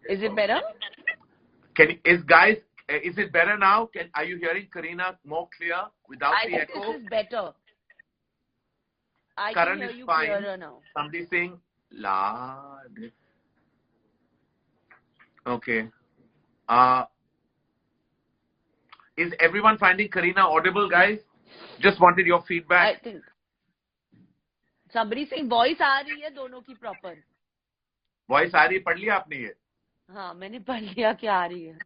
Is it better? Is it better now? Are you hearing Kareena more clear without the I think echo? this is better. I Karan can hear is you fine. clearer now. Somebody saying la. Okay. Is everyone finding Kareena audible, guys? Just wanted your feedback. I think somebody saying voice आ रही है दोनों की proper. Voice आ रही है, पढ़ लिया आपने ये? हाँ, मैंने पढ़ लिया कि आ रही है.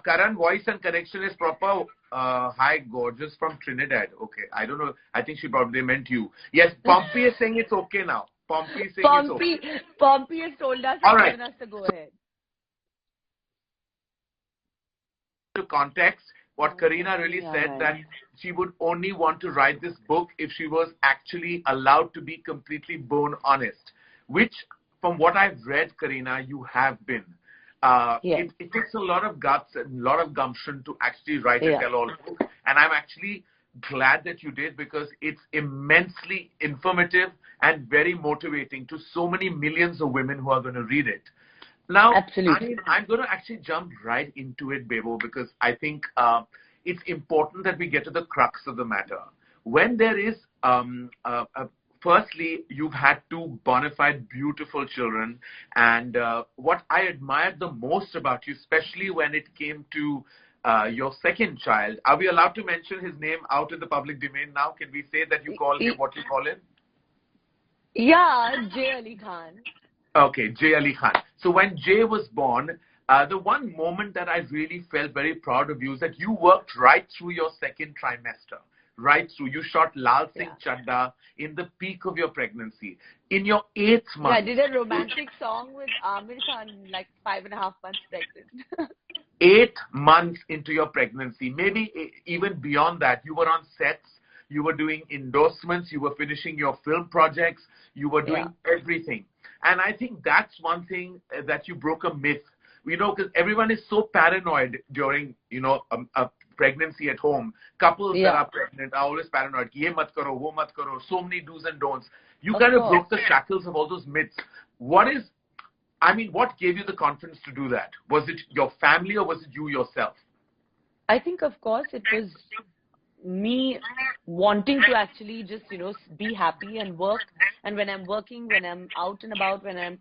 Karan, voice and connection is proper. Hi, gorgeous from Trinidad. Okay, I don't know. I think she probably meant you. Yes, Pompey is saying it's okay now. Pompey is saying it's okay. Pompey has told us All and right. given us to go ahead. To context, what Kareena really said that she would only want to write this book if she was actually allowed to be completely bone honest, which, from what I've read, Kareena, you have been. Yes. It takes a lot of guts and a lot of gumption to actually write a tell-all book, and I'm actually glad that you did, because it's immensely informative and very motivating to so many millions of women who are going to read it. Now, absolutely, I'm going to actually jump right into it, Bebo, because I think it's important that we get to the crux of the matter. When there is, firstly, you've had two bona fide, beautiful children, and what I admired the most about you, especially when it came to your second child, are we allowed to mention his name out in the public domain now? Can we say that you call him what you call him? Yeah, Jay Ali Khan. Okay, Jay Ali Khan. So when Jay was born, the one moment that I really felt very proud of you is that you worked right through your second trimester. Right through. You shot Lal Singh Chadda in the peak of your pregnancy. In your 8th month. Yeah, I did a romantic song with Amir Khan, like 5.5 months pregnant. 8 months into your pregnancy, maybe even beyond that, you were on sets, you were doing endorsements, you were finishing your film projects, you were doing everything. And I think that's one thing that you broke a myth. You know, because everyone is so paranoid during, you know, a pregnancy at home. Couples that are pregnant are always paranoid. Ye mat karo, wo mat karo. So many do's and don'ts. You kind of broke the shackles of all those myths. What gave you the confidence to do that? Was it your family or was it you yourself? I think, of course, it was me wanting to actually just, you know, be happy and work. And when I'm working, when I'm out and about, when I'm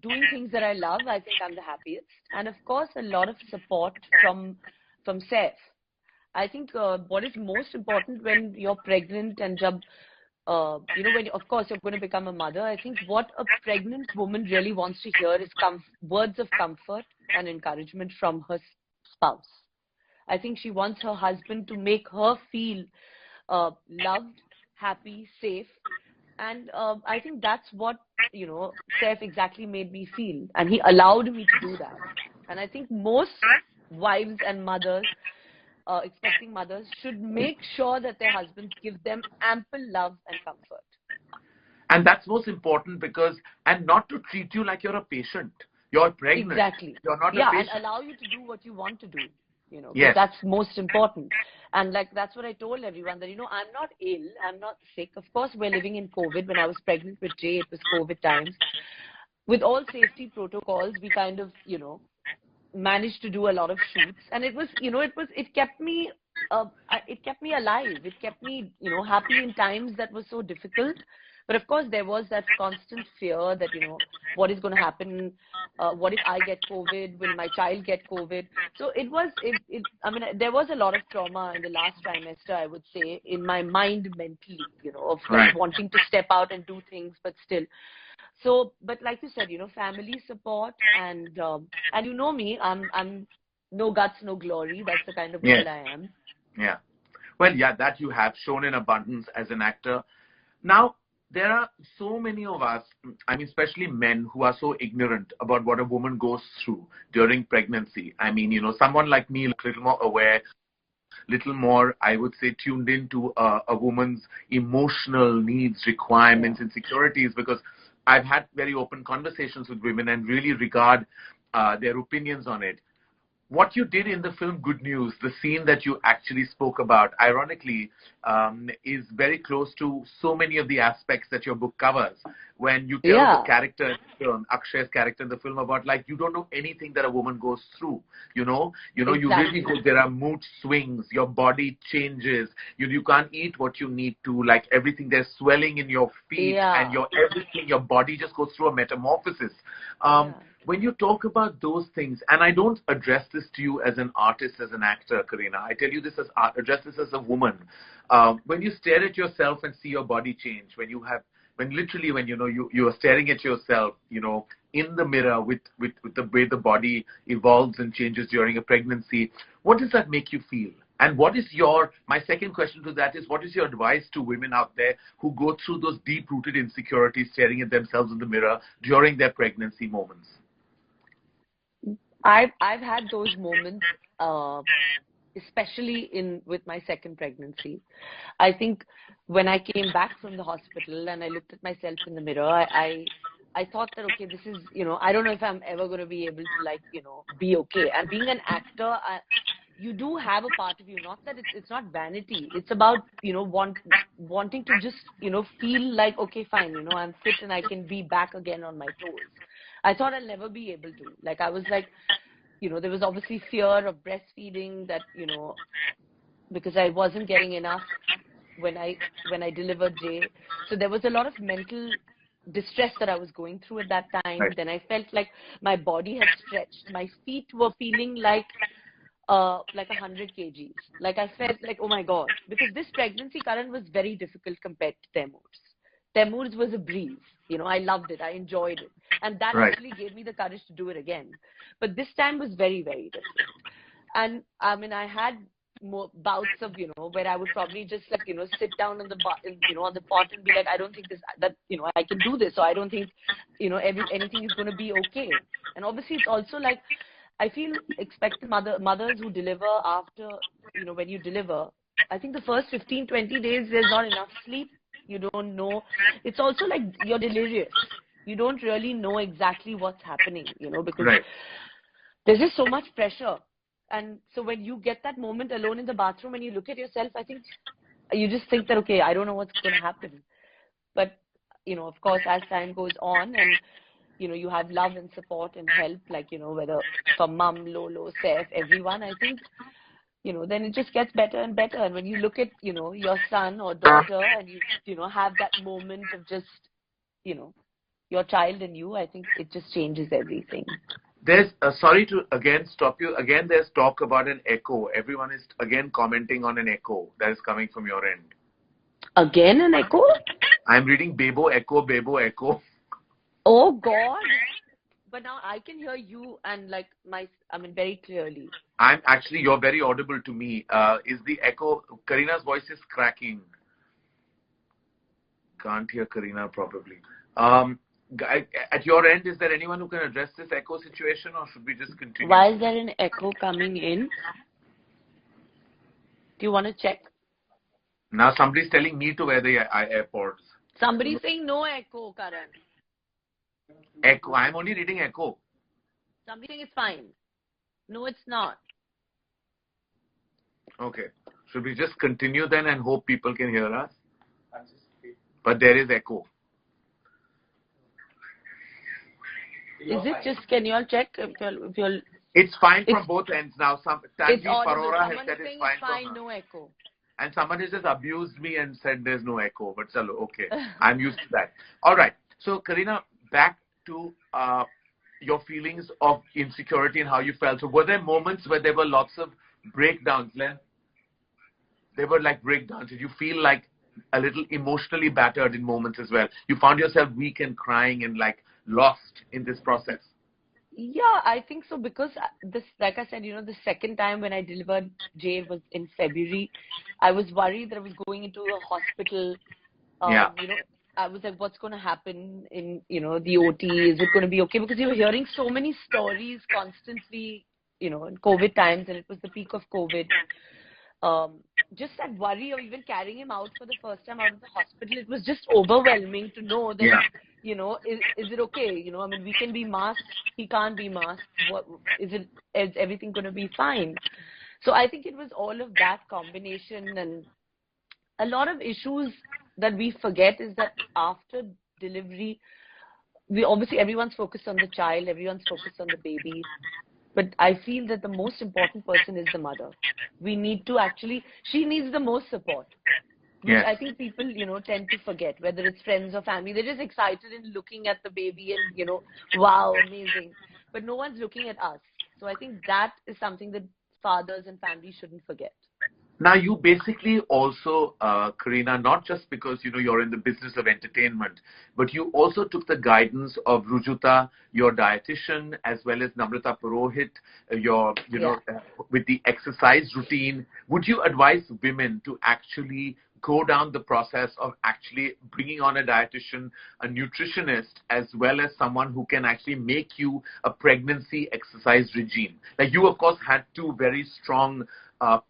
doing things that I love, I think I'm the happiest. And of course, a lot of support from Saif. I think what is most important when you're pregnant and you know, when of course you're going to become a mother, I think what a pregnant woman really wants to hear is words of comfort and encouragement from her spouse. I think she wants her husband to make her feel loved, happy, safe. And I think that's what, you know, Saif exactly made me feel. And he allowed me to do that. And I think most wives and mothers, expecting mothers, should make sure that their husbands give them ample love and comfort. And that's most important and not to treat you like you're a patient. You're pregnant. Exactly. You're not a patient. And allow you to do what you want to do. You know, yes. That's most important. And like, that's what I told everyone, that, you know, I'm not ill, I'm not sick. Of course, we're living in COVID. When I was pregnant with Jay, it was COVID times. With all safety protocols, we kind of, you know, managed to do a lot of shoots. And it was, you know, it kept me alive. It kept me, you know, happy in times that were so difficult. But of course, there was that constant fear that, you know, what is going to happen? What if I get COVID? Will my child get COVID? So I mean, there was a lot of trauma in the last trimester, I would say, in my mind mentally, you know, of like wanting to step out and do things, but still. So, but like you said, you know, family support and you know me, I'm no guts, no glory. That's the kind of girl I am. Yeah. Well, yeah, that you have shown in abundance as an actor. Now, there are so many of us, I mean, especially men, who are so ignorant about what a woman goes through during pregnancy. I mean, you know, someone like me, a little more aware, little more, I would say, tuned into a woman's emotional needs, requirements, insecurities, because I've had very open conversations with women and really regard their opinions on it. What you did in the film Good News, the scene that you actually spoke about, ironically, is very close to so many of the aspects that your book covers. when you tell the Yeah. character in the film, Akshay's character in the film, about like you don't know anything that a woman goes through. You really Exactly. go. There are mood swings. Your body changes. You can't eat what you need to. Like everything, there's swelling in your feet and Yeah. your everything. Your body just goes through a metamorphosis. Yeah. When you talk about those things, and I don't address this to you as an artist, as an actor, Kareena, I tell you this address this as a woman. When you stare at yourself and see your body change, when you are staring at yourself, in the mirror with the way the body evolves and changes during a pregnancy, what does that make you feel? And my second question to that is, what is your advice to women out there who go through those deep-rooted insecurities, staring at themselves in the mirror during their pregnancy moments? I've had those moments, especially with my second pregnancy. I think when I came back from the hospital and I looked at myself in the mirror, I thought that, okay, this is, I don't know if I'm ever going to be able to be okay. And being an actor, you do have a part of you, not that it's not vanity. It's about, wanting to just, feel like, okay, fine, I'm fit and I can be back again on my toes. I thought I'll never be able to. Like, I was like, there was obviously fear of breastfeeding that, because I wasn't getting enough when I delivered Jay. So there was a lot of mental distress that I was going through at that time. Right. Then I felt like my body had stretched. My feet were feeling like 100 kgs. Like I felt like, oh my God, because this pregnancy, Karan, was very difficult compared to Taimur's. Taimur's was a breeze. I loved it. I enjoyed it. And that Right. actually gave me the courage to do it again. But this time was very, very different. And I mean, I had more bouts of, where I would probably just sit down on the pot and be like, I don't think I can do this. So I don't think, anything is going to be okay. And obviously it's also like, I feel expectant mothers who deliver after, when you deliver, I think the first 15, 20 days, there's not enough sleep. You don't know. It's also like you're delirious. You don't really know exactly what's happening, because Right. there's just so much pressure. And so when you get that moment alone in the bathroom and you look at yourself, I think you just think that, okay, I don't know what's going to happen. But, of course, as time goes on and, you have love and support and help, like, whether from Mum, Lolo, Saif, everyone, I think, then it just gets better and better. And when you look at, your son or daughter and you have that moment of just, your child and you, I think it just changes everything. There's, sorry to again stop you. Again, there's talk about an echo. Everyone is again commenting on an echo that is coming from your end. Again, an echo? I'm reading Bebo echo. Oh, God. But now I can hear you and very clearly. You're very audible to me. Is the echo, Kareena's voice is cracking. Can't hear Kareena probably. At your end, is there anyone who can address this echo situation, or should we just continue? Why is there an echo coming in? Do you want to check? Now somebody's telling me to wear the AirPods. Somebody's saying no echo, Karan. Echo. I'm only reading echo. Somebody's saying it's fine. No, it's not. Okay. Should we just continue then and hope people can hear us? But there is echo. Is it just, can you all check if you'll It's fine from both ends now. Tanvi Parora has said it's fine from no echo. And someone has just abused me and said there's no echo. But chalo, okay. I'm used to that. All right. So, Kareena, back to your feelings of insecurity and how you felt. So, were there moments where there were lots of breakdowns, Len? There were like breakdowns. Did you feel like a little emotionally battered in moments as well? You found yourself weak and crying and like lost in this process? Yeah, I think so, because this, like I said, the second time when I delivered Jay was in February. I was worried that I was going into a hospital. Yeah. I was like, what's going to happen in, the OT? Is it going to be okay? Because you were hearing so many stories constantly, in COVID times, and it was the peak of COVID. Just that worry of even carrying him out for the first time out of the hospital, it was just overwhelming to know that, is it okay? I mean, we can be masked, he can't be masked. Is everything going to be fine? So I think it was all of that combination, and a lot of issues that we forget is that after delivery, obviously everyone's focused on the child, everyone's focused on the baby. But I feel that the most important person is the mother. We need to she needs the most support. Which Yes. I think people, tend to forget, whether it's friends or family. They're just excited in looking at the baby and, wow, amazing. But no one's looking at us. So I think that is something that fathers and families shouldn't forget. Now, you basically also, Kareena, not just because, you're in the business of entertainment, but you also took the guidance of Rujuta, your dietitian, as well as Namrata Purohit, with the exercise routine. Would you advise women to actually go down the process of actually bringing on a dietitian, a nutritionist, as well as someone who can actually make you a pregnancy exercise regime? Like, you, of course, had two very strong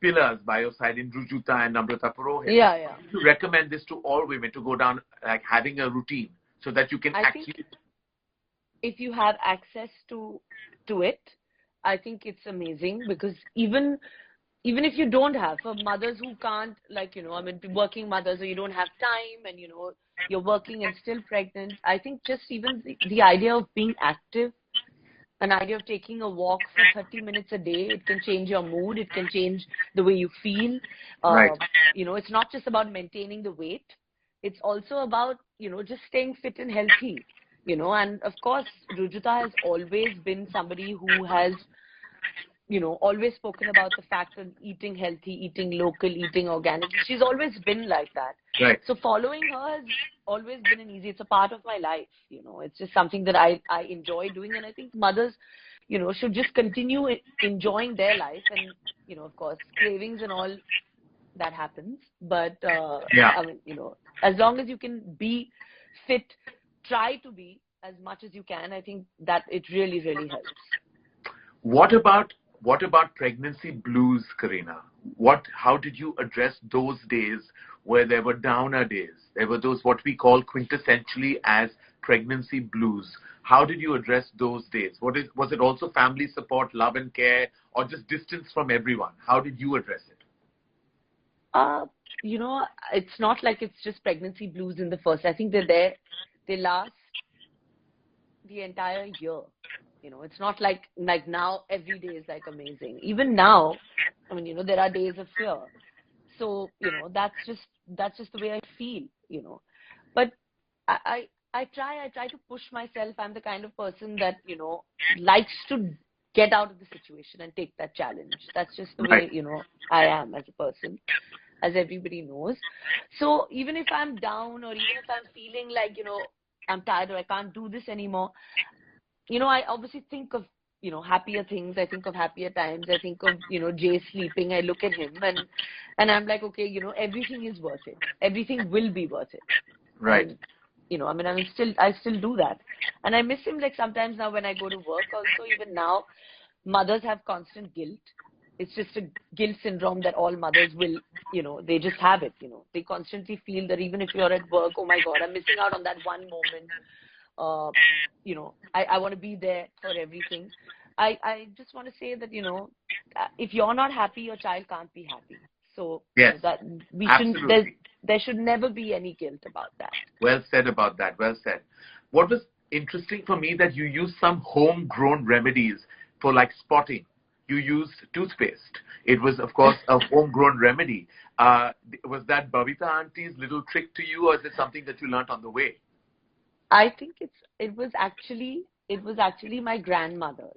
pillars by your side in Rujuta and Namrata Purohit. Yeah. Would you recommend this to all women to go down, like having a routine, so that you can I think if you have access to it, I think it's amazing, because even if you don't have, for mothers who can't, working mothers, or you don't have time and, you're working and still pregnant, I think just even the idea of being active, an idea of taking a walk for 30 minutes a day, it can change your mood, it can change the way you feel. Right. It's not just about maintaining the weight. It's also about, just staying fit and healthy, and of course, Rujuta has always been somebody who has, always spoken about the fact of eating healthy, eating local, eating organic. She's always been like that. Right. So following her has always been it's a part of my life. It's just something that I enjoy doing. And I think mothers, should just continue enjoying their life. And, of course, cravings and all that happens. But, as long as you can be fit, try to be as much as you can, I think that it really, really helps. What about pregnancy blues, Kareena? How did you address those days where there were downer days? There were those what we call quintessentially as pregnancy blues. How did you address those days? Was it also family support, love and care, or just distance from everyone? How did you address it? It's not like it's just pregnancy blues in the first. I think they're there. They last the entire year. It's not like now every day is like amazing. Even now, there are days of fear. So, that's just the way I feel, But I try to push myself. I'm the kind of person that, likes to get out of the situation and take that challenge. That's just the way, I am as a person, as everybody knows. So even if I'm down, or even if I'm feeling like, I'm tired or I can't do this anymore, I obviously think of, happier things. I think of happier times. I think of, Jay sleeping. I look at him and I'm like, okay, everything is worth it. Everything will be worth it. Right. And, I still do that. And I miss him, like, sometimes now when I go to work also. Even now, mothers have constant guilt. It's just a guilt syndrome that all mothers will, they just have it, They constantly feel that even if you're at work, oh my God, I'm missing out on that one moment. I want to be there for everything. I just want to say that, if you're not happy, your child can't be happy. So yes, that we absolutely. shouldn't, there should never be any guilt about that. Well said about that. Well said. What was interesting for me that you used some homegrown remedies for like spotting. You used toothpaste. It was, of course, a homegrown remedy. Was that Babita auntie's little trick to you, or is it something that you learned on the way? I think it was actually my grandmother's.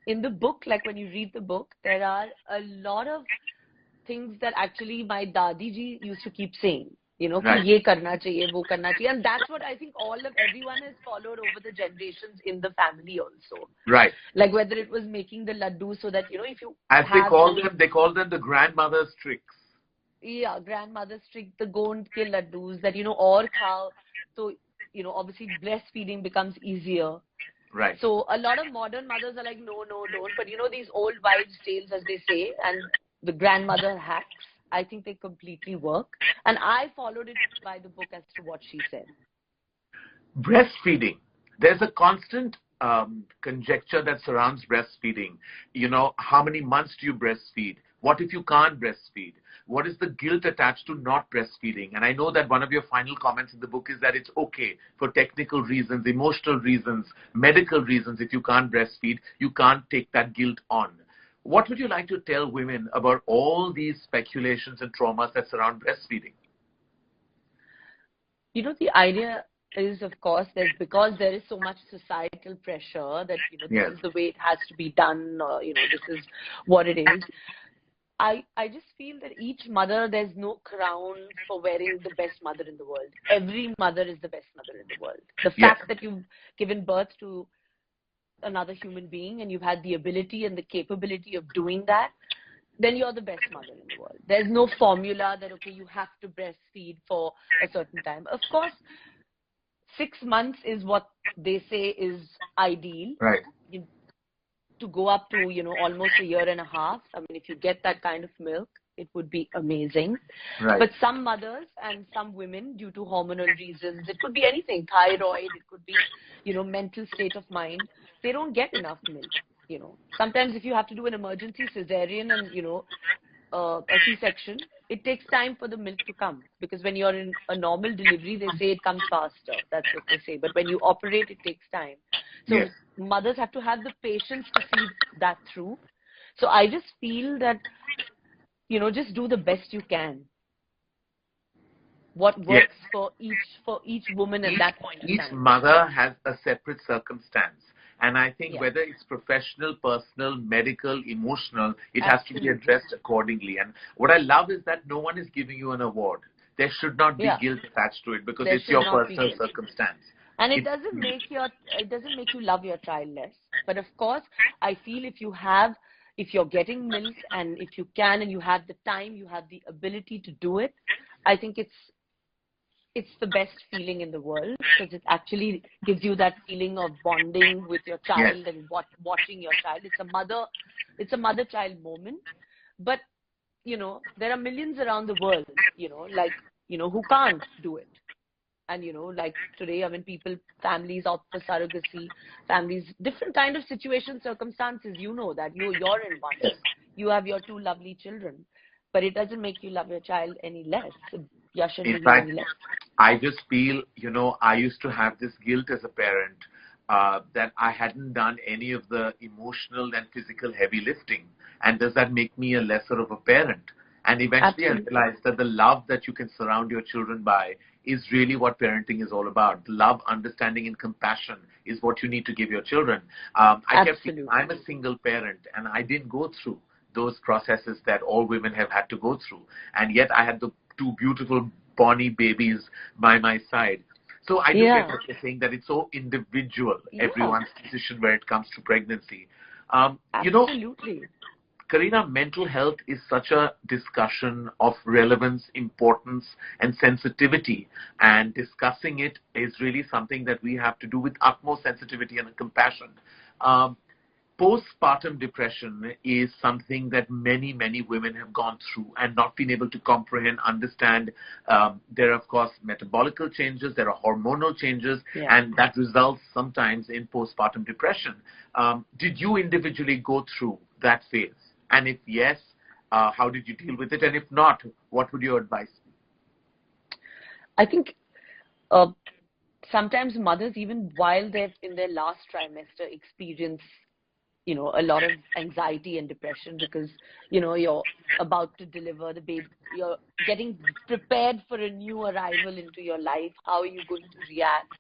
In the book, like when you read the book, there are a lot of things that actually my Dadi ji used to keep saying. Right. Ye karna chahiye, wo karna chahiye. And that's what I think everyone has followed over the generations in the family also. Right. Like whether it was making the laddu so that, if you as they call them the grandmother's tricks. Yeah, grandmother's trick, the gond ke laddus that, aur khao. So, obviously breastfeeding becomes easier. Right. So a lot of modern mothers are like, no, don't. But, these old wives' tales, as they say, and the grandmother hacks, I think they completely work. And I followed it by the book as to what she said. Breastfeeding. There's a constant conjecture that surrounds breastfeeding. How many months do you breastfeed? What if you can't breastfeed? What is the guilt attached to not breastfeeding? And I know that one of your final comments in the book is that it's okay for technical reasons, emotional reasons, medical reasons. If you can't breastfeed, you can't take that guilt on. What would you like to tell women about all these speculations and traumas that surround breastfeeding? The idea is, of course, that because there is so much societal pressure that, this is the way it has to be done, or, this is what it is. I just feel that each mother, there's no crown for wearing the best mother in the world. Every mother is the best mother in the world. The fact that you've given birth to another human being and you've had the ability and the capability of doing that, then you're the best mother in the world. There's no formula that, okay, you have to breastfeed for a certain time. Of course, 6 months is what they say is ideal. Right. To go up to, almost a year and a half. I mean, if you get that kind of milk, it would be amazing. Right. But some mothers and some women, due to hormonal reasons, it could be anything, thyroid, it could be, mental state of mind, they don't get enough milk. Sometimes if you have to do an emergency cesarean and, a C-section, it takes time for the milk to come, because when you're in a normal delivery, they say it comes faster. That's what they say. But when you operate, it takes time. So mothers have to have the patience to see that through. So I just feel that, just do the best you can. What works for each woman at that point in time. Each mother has a separate circumstance. And I think whether it's professional, personal, medical, emotional, it has to be addressed accordingly. And what I love is that no one is giving you an award. There should not be guilt attached to it, because it's your personal circumstance. And it doesn't make you love your child less. But of course, I feel if you're getting milk and if you can and you have the time, you have the ability to do it, I think it's the best feeling in the world, because it actually gives you that feeling of bonding with your child and watching your child. It's a mother-child moment. But, there are millions around the world, who can't do it. And, like today, I mean, families opt for surrogacy, families, different kind of situations, circumstances, that you're in one. You have your 2 lovely children, but it doesn't make you love your child any less. In fact, I just feel, I used to have this guilt as a parent that I hadn't done any of the emotional and physical heavy lifting. And does that make me a lesser of a parent? And eventually I realized that the love that you can surround your children by is really what parenting is all about. Love, understanding, and compassion is what you need to give your children. I'm a single parent, and I didn't go through those processes that all women have had to go through. And yet I had the 2 beautiful Bonnie babies by my side. So I do get what you're saying, that it's so individual, everyone's decision where it comes to pregnancy. Absolutely. Kareena, mental health is such a discussion of relevance, importance, and sensitivity. And discussing it is really something that we have to do with utmost sensitivity and compassion. Postpartum depression is something that many, many women have gone through and not been able to comprehend, understand. There are, of course, metabolical changes, there are hormonal changes, and that results sometimes in postpartum depression. Did you individually go through that phase? And if yes, how did you deal with it? And if not, what would your advice be? I think sometimes mothers, even while they're in their last trimester, experience a lot of anxiety and depression, because, you're about to deliver the baby. You're getting prepared for a new arrival into your life. How are you going to react?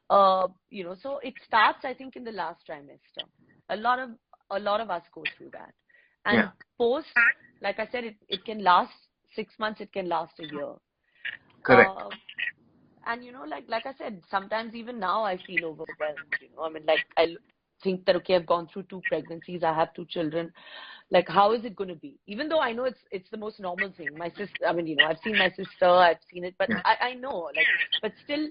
So it starts, I think, in the last trimester. A lot of us go through that. And post, like I said, it can last 6 months, it can last a year. Correct. And, like I said, sometimes even now I feel overwhelmed. I mean, like, I think that, okay, I've gone through 2 pregnancies, I have 2 children. Like, how is it going to be? Even though I know it's the most normal thing. My sister, I mean, I've seen my sister, I've seen it, but I know, like, but still,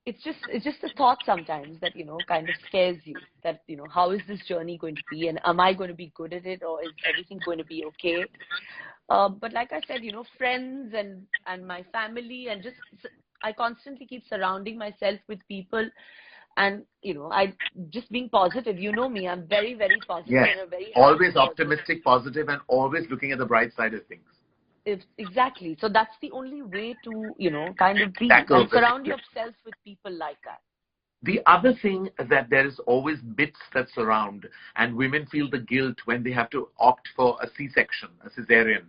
it's just a thought sometimes that, kind of scares you, that, how is this journey going to be, and am I going to be good at it, or is everything going to be okay? But like I said, friends and my family, and just, I constantly keep surrounding myself with people And, I just being positive, you know me, I'm very, very positive Yes. and a very happy Always person. optimistic, positive, and always looking at the bright side of things. Exactly. So that's the only way to, kind of be Tackle and surround this. yourself with people like that. The other thing that there is always myths that surround, and women feel the guilt when they have to opt for a C-section, a cesarean,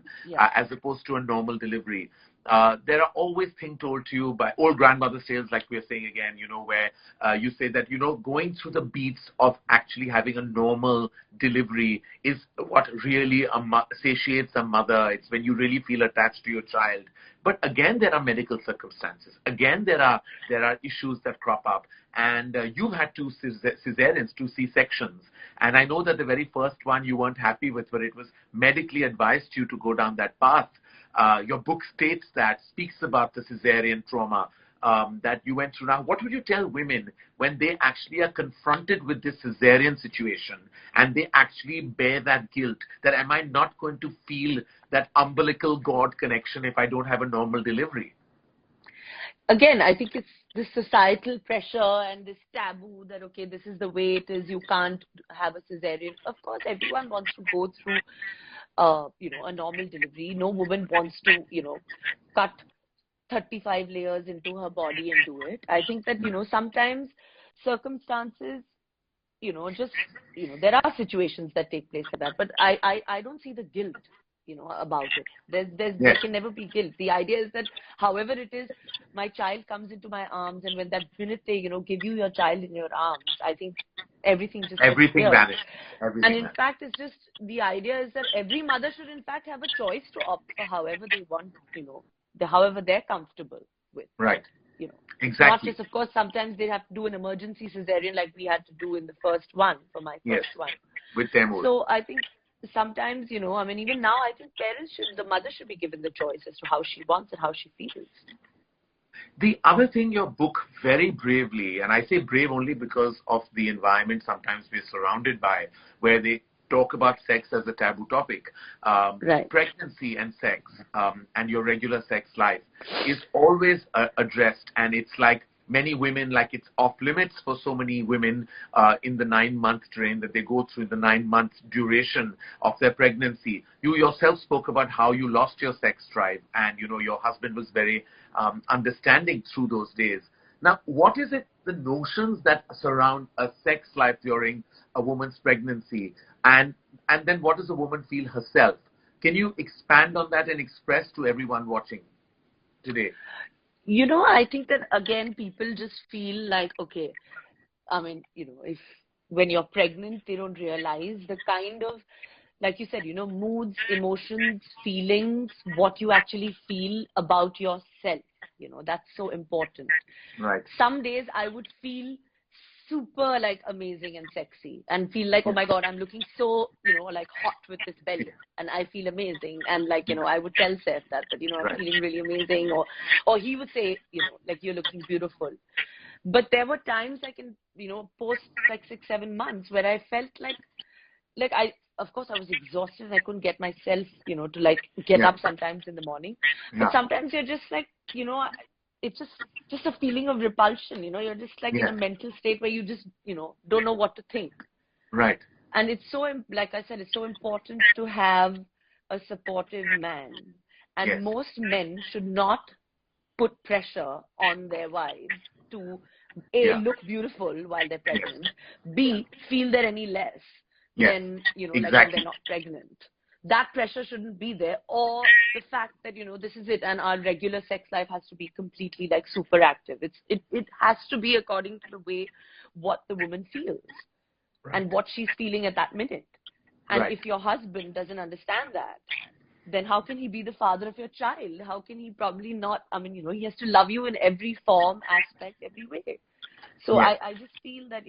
as opposed to a normal delivery. There are always things told to you by old grandmother's tales, like we are saying again, where you say that, going through the beats of actually having a normal delivery is what really satiates a mother. It's when you really feel attached to your child. But again, there are medical circumstances. Again, there are issues that crop up. And you've had 2 cesareans, 2 C-sections. And I know that the very first one you weren't happy with, but it was medically advised you to go down that path. Your book speaks about the cesarean trauma that you went through. Now, what would you tell women when they actually are confronted with this cesarean situation and they actually bear that guilt, that am I not going to feel that umbilical cord connection if I don't have a normal delivery? Again, I think it's this societal pressure and this taboo that, okay, this is the way it is, you can't have a cesarean. Of course, everyone wants to go through, a normal delivery. No woman wants to, cut 35 layers into her body and do it. I think that, sometimes circumstances, there are situations that take place for that, but I don't see the guilt, about it. There can never be guilt. The idea is that however it is, my child comes into my arms, and when that minute they, give you your child in your arms, I think everything vanished. And in fact, it's just, the idea is that every mother should in fact have a choice to opt for however they want, however they're comfortable with. Right. Exactly. Not just, of course, sometimes they have to do an emergency cesarean like we had to do in the first one, for my first one. With Taimur. So I think sometimes, even now, I think the mother should be given the choice as to how she wants and how she feels. The other thing your book very bravely, and I say brave only because of the environment sometimes we're surrounded by, where they talk about sex as a taboo topic, pregnancy and sex and your regular sex life is always addressed, and it's like many women, like it's off limits for so many women in the 9-month drain that they go through, the 9-month duration of their pregnancy. You yourself spoke about how you lost your sex drive, and your husband was very understanding through those days. Now, what is it, the notions that surround a sex life during a woman's pregnancy, and then what does a woman feel herself? Can you expand on that and express to everyone watching today? I think that, again, people just feel like, okay, if when you're pregnant, they don't realize the kind of, like you said, moods, emotions, feelings, what you actually feel about yourself. That's so important. Right. Some days I would feel super amazing and sexy and feel like, oh my God, I'm looking so, hot with this belly, and I feel amazing. And I would tell Seth that I'm feeling really amazing, or he would say, you're looking beautiful. But there were times post 6-7 months where I felt like of course I was exhausted and I couldn't get myself, to get up sometimes in the morning. But sometimes you're just it's just a feeling of repulsion, you're just in a mental state where you just, don't know what to think. Right. And it's so, like I said, it's so important to have a supportive man. And most men should not put pressure on their wives to A, look beautiful while they're pregnant, B, feel they're any less than, when they're not pregnant. That pressure shouldn't be there, or the fact that, this is it, and our regular sex life has to be completely super active. It has to be according to the way what the woman feels and what she's feeling at that minute. And if your husband doesn't understand that, then how can he be the father of your child? How can he probably not, he has to love you in every form, aspect, every way. So I just feel that,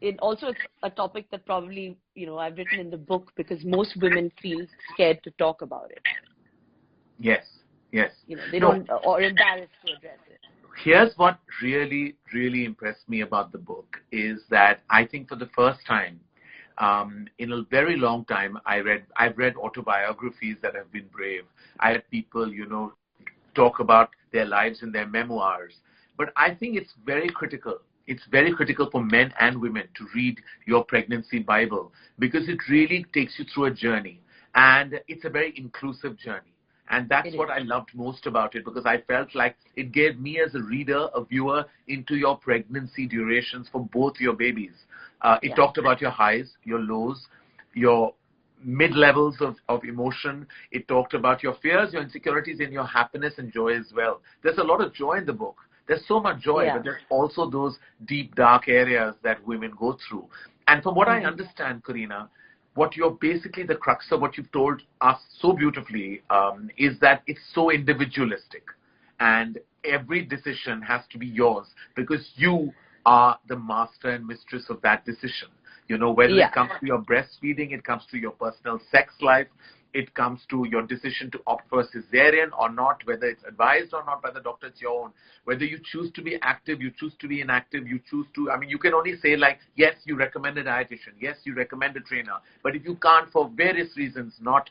it's a topic that probably, I've written in the book because most women feel scared to talk about it. Yes. They don't, or embarrassed to address it. Here's what really, really impressed me about the book is that I think for the first time in a very long time, I've read autobiographies that have been brave. I had people, talk about their lives in their memoirs. But I think it's very critical it's very critical for men and women to read your pregnancy Bible, because it really takes you through a journey, and it's a very inclusive journey. And that's what I loved most about it, because I felt like it gave me as a reader, a viewer, into your pregnancy durations for both your babies. It talked about your highs, your lows, your mid-levels of emotion. It talked about your fears, your insecurities, and your happiness and joy as well. There's a lot of joy in the book. There's so much joy, but there's also those deep, dark areas that women go through. And from what I understand, Kareena, what you're basically, the crux of what you've told us so beautifully is that it's so individualistic, and every decision has to be yours, because you are the master and mistress of that decision. You know, whether it comes to your breastfeeding, it comes to your personal sex life, it comes to your decision to opt for a cesarean or not, whether it's advised or not by the doctor, it's your own. Whether you choose to be active, you choose to be inactive, you choose to, I mean, you can only say like, yes, you recommend a dietitian, yes, you recommend a trainer, but if you can't, for various reasons, not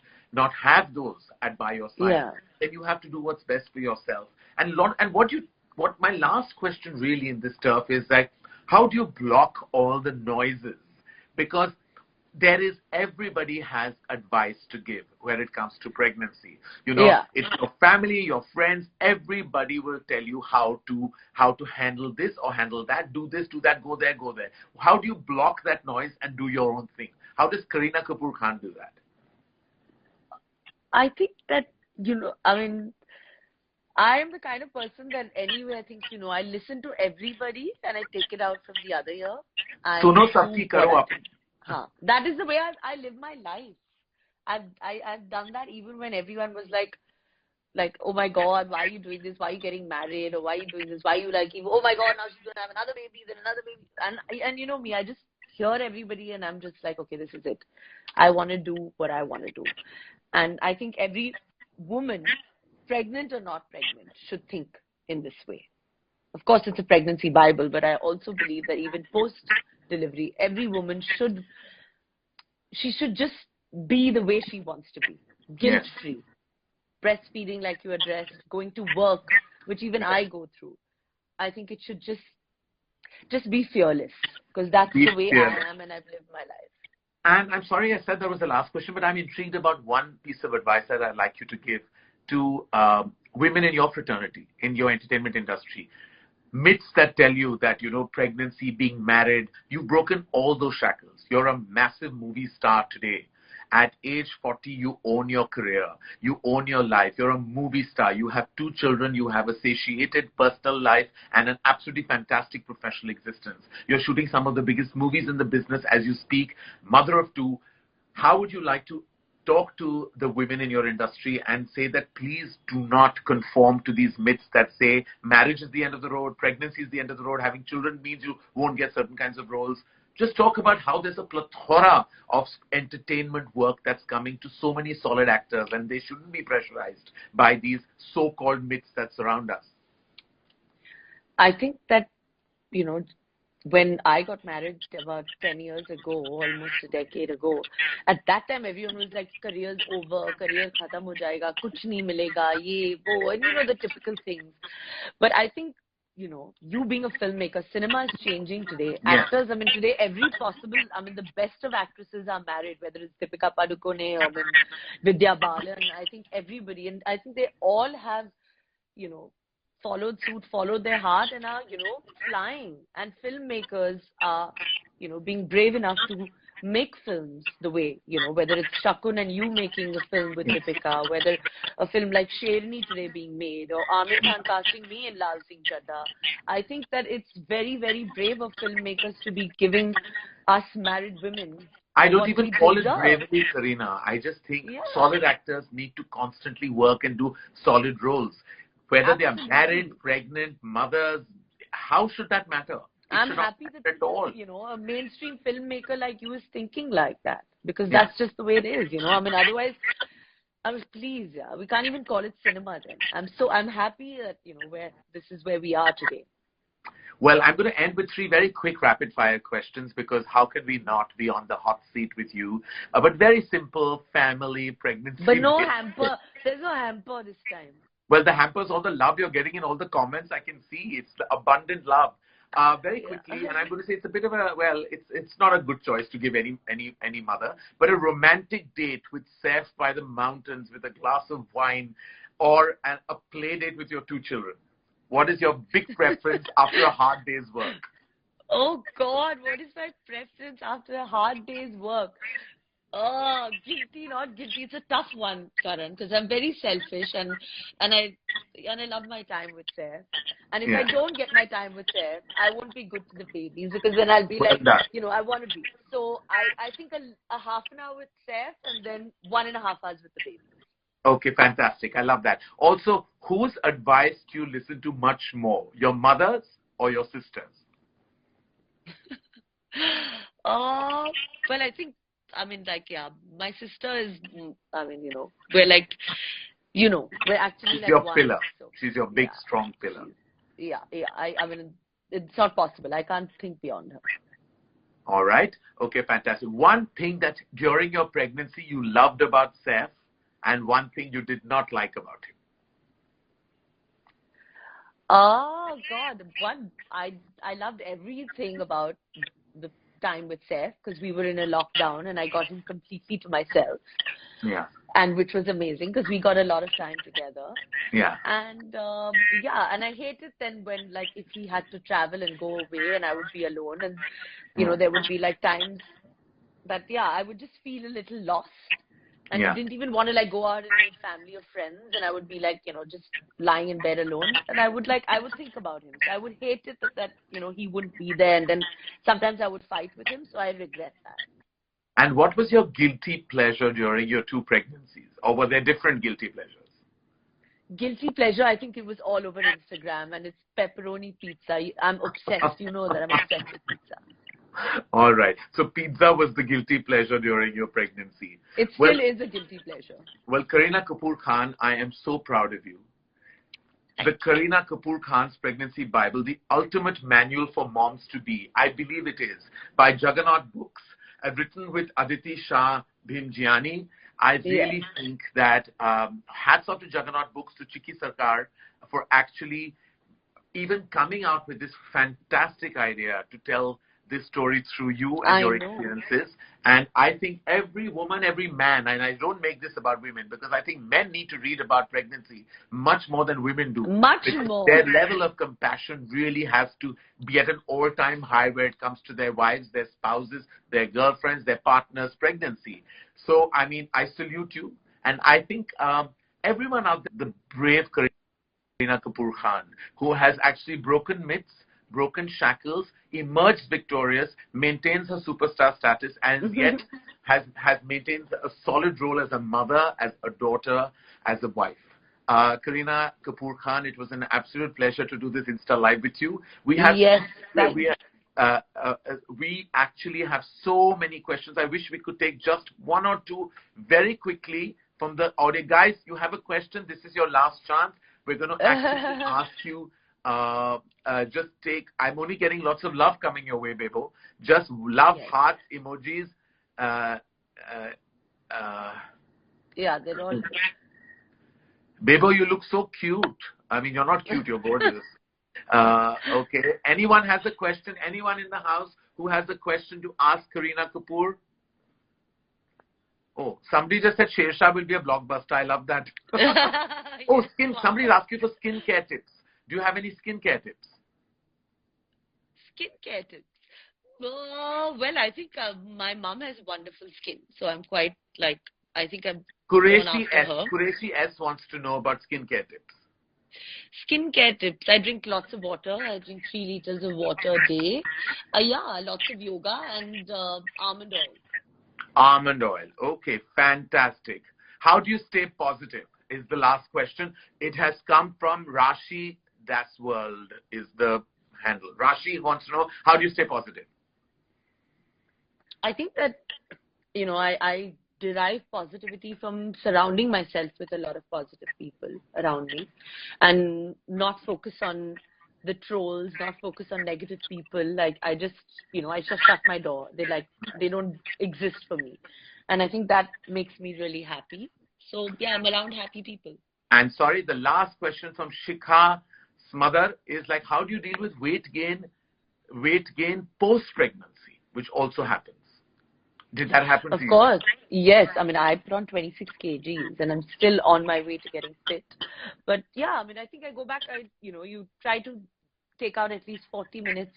have those by your side, then you have to do what's best for yourself. And what my last question really in this stuff is like, how do you block all the noises? Because everybody has advice to give when it comes to pregnancy. You know, it's your family, your friends, everybody will tell you how to handle this or handle that, do this, do that, go there, go there. How do you block that noise and do your own thing? How does Kareena Kapoor Khan do that? I think that, you know, I mean, I am the kind of person that anyway, I think, you know, I listen to everybody and I take it out from the other ear. Suno sabki karo apni. That is the way I live my life. I've done that even when everyone was like, oh my God, why are you doing this? Why are you getting married? Or why are you doing this? Why are you like, oh my God, now she's going to have another baby, then another baby. And you know me, I just hear everybody and I'm just like, okay, this is it. I want to do what I want to do. And I think every woman, pregnant or not pregnant, should think in this way. Of course, it's a pregnancy Bible, but I also believe that even post-delivery, every woman should just be the way she wants to be, guilt-free, breastfeeding like you addressed, going to work, which even I go through. I think it should just be fearless, because that's the way I am and I've lived my life. And I'm sorry I said that was the last question, but I'm intrigued about one piece of advice that I'd like you to give to women in your fraternity, in your entertainment industry. Myths that tell you that, you know, pregnancy, being married, you've broken all those shackles. You're a massive movie star today. At age 40, you own your career. You own your life. You're a movie star. You have 2 children. You have a satiated personal life and an absolutely fantastic professional existence. You're shooting some of the biggest movies in the business as you speak, mother of 2. How would you like to talk to the women in your industry and say that please do not conform to these myths that say marriage is the end of the road, pregnancy is the end of the road, having children means you won't get certain kinds of roles? Just talk about how there's a plethora of entertainment work that's coming to so many solid actors, and they shouldn't be pressurized by these so-called myths that surround us. I think that, you know, when I got married about 10 years ago, almost a decade ago, at that time everyone was like, career's over, career khatam ho jayega, kuch nahi milega, ye, wo, and you know, the typical things. But I think, you know, you being a filmmaker, cinema is changing today. Actors, I mean, today the best of actresses are married, whether it's Deepika Padukone or Vidya Balan. I think everybody, and I think they all have, you know, followed suit, followed their heart, and are, you know, flying. And filmmakers are, you know, being brave enough to make films the way, you know, whether it's Shakun and you making a film with Deepika, whether a film like Sherni today being made, or Amir Khan casting me in Lal Singh Chadda. I think that it's very, very brave of filmmakers to be giving us married women. I don't even call it bravery, Kareena. I just think solid actors need to constantly work and do solid roles. Whether they are married, pregnant, mothers, how should that matter? I'm happy that, you know, a mainstream filmmaker like you is thinking like that, because that's just the way it is, you know. I mean, otherwise, I was pleased. We can't even call it cinema then. I'm happy that, you know, this is where we are today. Well, I'm going to end with 3 very quick rapid-fire questions, because how can we not be on the hot seat with you? But very simple, family, pregnancy. But no hamper. There's no hamper this time. Well, the hampers, all the love you're getting in all the comments, I can see. It's the abundant love. Very quickly, and I'm going to say it's a bit of a, well, it's not a good choice to give any mother, but a romantic date with Saif by the mountains with a glass of wine, or a play date with your 2 children. What is your big preference after a hard day's work? Oh God, what is my preference after a hard day's work? Oh, guilty, not guilty. It's a tough one, Karan, because I'm very selfish and I love my time with Saif. And if I don't get my time with Saif, I won't be good to the babies, because then I'll be like, I want to be. So I think a half an hour with Saif and then 1.5 hours with the babies. Okay, fantastic. I love that. Also, whose advice do you listen to much more, your mother's or your sister's? Well, I think, my sister is, we're like, we're actually She's like your one. pillar. So, She's your big, strong pillar. It's not possible. I can't think beyond her. All right. Okay, fantastic. One thing that during your pregnancy you loved about Saif, and one thing you did not like about him. Oh God, I loved everything about the time with Saif, because we were in a lockdown and I got him completely to myself. Yeah. And which was amazing, because we got a lot of time together. Yeah. And and I hated then when, like, if he had to travel and go away and I would be alone, and there would be like times that I would just feel a little lost. And I didn't even want to like go out and meet family or friends, and I would be like, just lying in bed alone. And I would think about him. So I would hate it that he wouldn't be there, and then sometimes I would fight with him. So I regret that. And what was your guilty pleasure during your 2 pregnancies, or were there different guilty pleasures? Guilty pleasure, I think it was all over Instagram, and it's pepperoni pizza. I'm obsessed. You know that I'm obsessed with pizza. All right. So pizza was the guilty pleasure during your pregnancy. It still is a guilty pleasure. Well, Kareena Kapoor Khan, I am so proud of you. The Kareena Kapoor Khan's Pregnancy Bible, the ultimate manual for moms to be, I believe it is, by Juggernaut Books, written with Aditi Shah Bhimjiani. I really think that hats off to Juggernaut Books, to Chiki Sarkar, for actually even coming out with this fantastic idea to tell this story through you and your experiences. And I think every woman, every man, and I don't make this about women, because I think men need to read about pregnancy much more than women do. Much more. Their level of compassion really has to be at an all-time high where it comes to their wives, their spouses, their girlfriends, their partners' pregnancy. So, I mean, I salute you. And I think everyone out there, the brave Kareena Kapoor Khan, who has actually broken myths, broken shackles, emerged victorious, maintains her superstar status, and yet has maintained a solid role as a mother, as a daughter, as a wife. Kareena Kapoor Khan, it was an absolute pleasure to do this Insta Live with you. We actually have so many questions. I wish we could take just 1 or 2 very quickly from the audio. Guys, you have a question. This is your last chance. We're going to actually ask you. Just take, I'm only getting lots of love coming your way, Bebo. Just love, hearts, emojis. They're all. Bebo, you look so cute. I mean, you're not cute, you're gorgeous. Okay. Anyone has a question? Anyone in the house who has a question to ask Kareena Kapoor? Oh, somebody just said Shersha will be a blockbuster. I love that. Oh, somebody's asked you for skincare tips. Do you have any skincare tips? Skincare tips? Well, I think my mom has wonderful skin. So I'm quite like, I think I'm Qureshi S wants to know about skincare tips. Skincare tips. I drink lots of water. I drink 3 liters of water a day. Lots of yoga and almond oil. Almond oil. Okay, fantastic. How do you stay positive is the last question. It has come from Rashi. Das World is the handle. Rashi wants to know, how do you stay positive? I think that, I derive positivity from surrounding myself with a lot of positive people around me, and not focus on the trolls, not focus on negative people. Like, I just shut my door. They don't exist for me. And I think that makes me really happy. So, I'm around happy people. And sorry, the last question from Shikha Smother is like, how do you deal with weight gain weight gain post-pregnancy, which also happens. Did that happen to you? Of course. Yes. I mean, I put on 26 kgs and I'm still on my way to getting fit. But yeah, I mean, I think I go back, you try to take out at least 40 minutes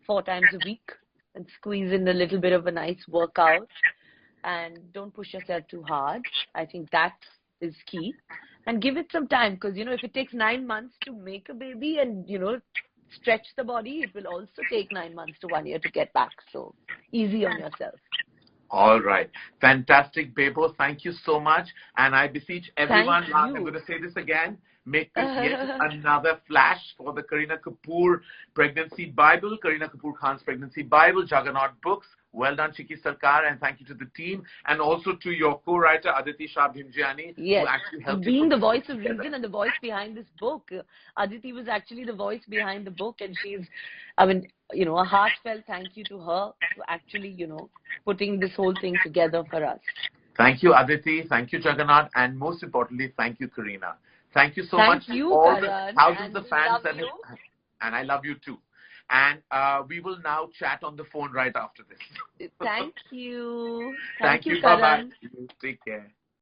4 times a week and squeeze in a little bit of a nice workout, and don't push yourself too hard. I think that is key. And give it some time, because, if it takes 9 months to make a baby and, stretch the body, it will also take 9 months to 1 year to get back. So easy on yourself. All right. Fantastic, Bebo. Thank you so much. And I beseech everyone, I'm going to say this again, make this yet another flash for the Kareena Kapoor Pregnancy Bible, Kareena Kapoor Khan's Pregnancy Bible, Juggernaut Books. Well done, Chiki Sarkar, and thank you to the team, and also to your co-writer, Aditi Shah Bhimjiani, yes, who actually helped being the voice of reason and the voice behind this book. Aditi was actually the voice behind the book, and she's, a heartfelt thank you to her for actually, putting this whole thing together for us. Thank you, Aditi. Thank you, Jagannath. And most importantly, thank you, Kareena. Thank you so much. Thank you, all Karan, the thousands of fans. And I love you too. And we will now chat on the phone right after this. Thank you. Thank you. Karan. Bye-bye. Take care.